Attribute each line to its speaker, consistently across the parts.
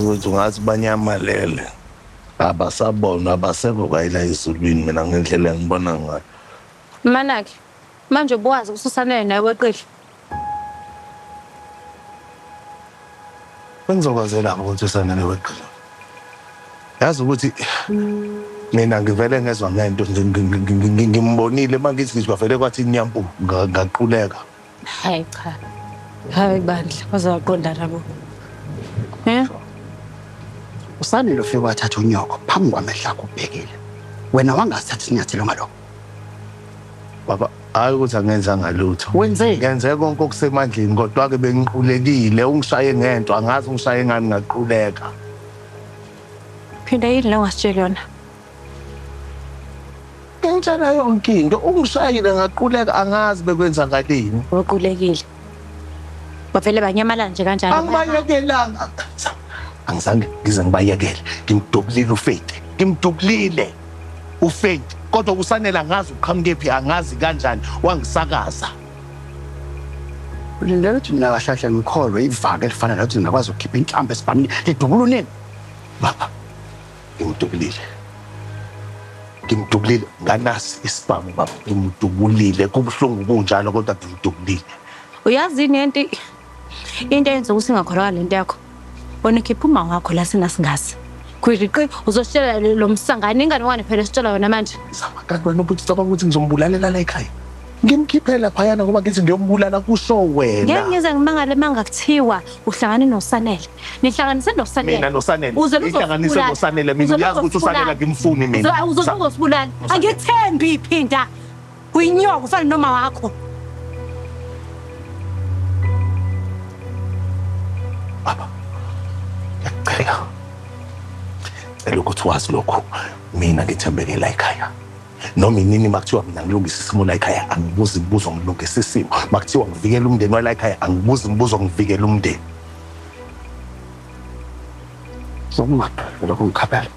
Speaker 1: ukuthi ungathi banyamalele abasabona abasekho kayila ezulwini mina ngendlela engibona ngayo.
Speaker 2: Manake manje ubuwazi ukususanele nawe weqile.
Speaker 1: Bengizokwazela ukuthi usanele weqile. Yazi ukuthi mina ngivele ngezwe ngento ngimbonile mangithi ngisho vele kwathi inyampu ngaquleka.
Speaker 2: Hayi cha. Hayi bandla bazaqonda labo.
Speaker 3: Usanele ufike wathatha unyoko phambi kwamehla akho ubhekile. Wena wangasithatha isinyathelo ngalokho.
Speaker 1: Baba hayi ukuthi angenza ngalutho.
Speaker 3: Wenze
Speaker 1: Ngenze konke okusemandleni kodwa ke bengiqulekile ungishaye ngento angazi ungishaye ngani ngaquleka.
Speaker 2: Phinda yini la ungasitshela yona?
Speaker 1: Ngitshela yonke into ungishayile ngaquleka angazi bekwenza ngalini.
Speaker 2: Uqulekile. Bavele banyamalala nje kanjalo.
Speaker 1: Angibayekelanga. Angizange ngize ngibayekele. Ngimdubulile uFaith. Ngimdubulile uFaith. Kodwa kusanele ngazi uqhamuke phi angazi kanjani wangisakaza.
Speaker 3: ulindele ukuthi mina kahlahla ngikholwe ivaka elifana nokuthi ngingakwazi ukukhipha inhlambe esibhamini lidubula unene.
Speaker 1: Baba ngimdubulile. Ngimdubulile nganasi isibhamu baba ngimdubulile kubuhlungu kunjalo kodwa ngimdubulile.
Speaker 2: Uyazi into eyenza ukuthi ngakholwa lento yakho. Bona khiphuma ngakho la sinasingazi. Kuyiqi uzositshela lo msangane ingane wane phela sitshela wena manje.
Speaker 1: Zama kanti wena ubuthi cabanga ukuthi ngizombulalela la ekhaya. Ngimkhiphela phayana ngoba ngithi ngiyombulala kusho wena.
Speaker 2: Ngeke ngize ngimangale mangakuthiwa uhlangane noSanele. Nihlanganise noSanele.
Speaker 1: Mina noSanele. Ihlanganise noSanele mina uyazi ukuthi uSanele ngimfuni mina.
Speaker 2: Uzokuzibulala. Angithembi iphinda. Uyinyoka ufana noma wakho.
Speaker 1: Baba. Ngiyacela. Cela ukuthi wazi lokho. Mina ngithembeke la ekhaya. Noma inini makuthiwa mina ngilungisa isimo la ekhaya angibuzi imibuzo ngilungisa isimo. Makuthiwa ngivikela umndeni wala ekhaya angibuzi imibuzo ngivikela umndeni.
Speaker 3: Sokumadwa lokho ngikhaphela.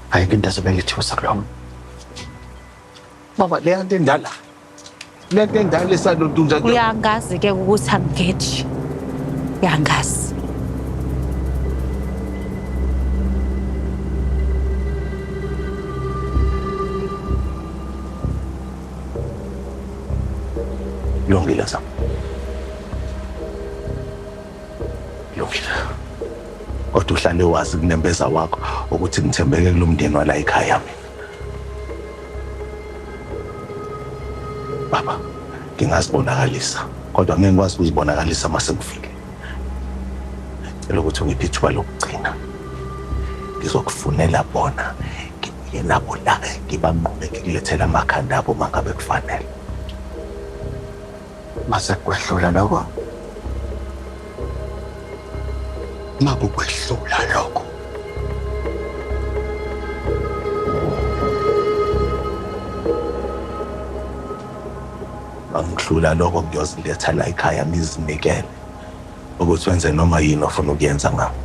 Speaker 3: Hayi into ezobengithiwa sakulona.
Speaker 1: Baba le nto endala. Le nto endala esalonto njalo.
Speaker 2: Uyangazi ke ukuthi angigeji. Uyangazi.
Speaker 1: Yongile Zama. Yongile. Kodwa uhlale wazi kunembeza wakho ukuthi ngithembeke kulomndeni wala ekhaya mina. Baba, ngingazibonakalisa kodwa ngeke ngikwazi ukuzibonakalisa mase ngifike. Cela ukuthi ungiphe ithuba lokugcina. Ngizokufunela bona ngibuye nabo la ngibanqobe ngilethela amakhanda abo mangabe kufanele.
Speaker 3: Mase kwehlula lokho. Makukwehlula lokho.
Speaker 1: Angihlula lokho ngiyoziletha la ekhaya ngizinikele ukuthi wenze noma yini ofuna ukuyenza ngami.